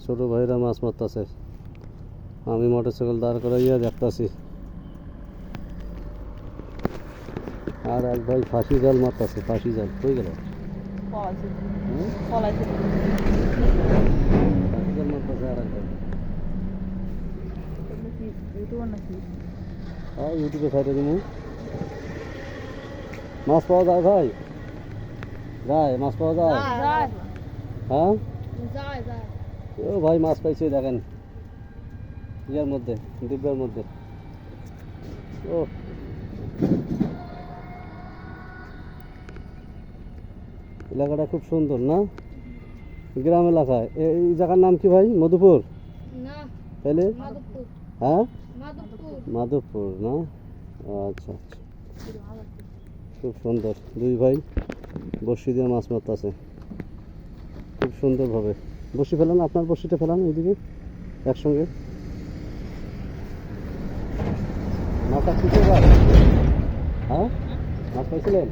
ছোট ভাইরা মাছ মারতেছে, আমি মোটরসাইকেল দাঁড় করাইয়া দেখতাছি। আর এক ভাই ফাঁসি জাল মারতেছে, ফাঁসি জাল কই গেল? ফাঁসি জাল মারতেছে আর এক ভাই। হ্যাঁ, ইউটিউবে ছাইড়ে দিমু। মাছ পাওয়া যায় ভাই? যায়, মাছ পাওয়া যায়? হ্যাঁ, ও ভাই মাছ পাইছে দেখেন, ইয়ার মধ্যে, ডিব্বার মধ্যে। ও এলাকাটা খুব সুন্দর না? গ্রাম এলাকায়। এই জায়গার নাম কি ভাই? মধুপুর? তাহলে হ্যাঁ, মাধবপুর না? আচ্ছা আচ্ছা, খুব সুন্দর। দুই ভাই বড়শি দিয়ে মাছ মারতেছে খুব সুন্দরভাবে। বড়শি ফেলান, আপনার বড়শিটা ফেলান এইদিকে একসঙ্গে। মাছ আসছে ভাই? হ্যাঁ, মাছ পাইছিলেন?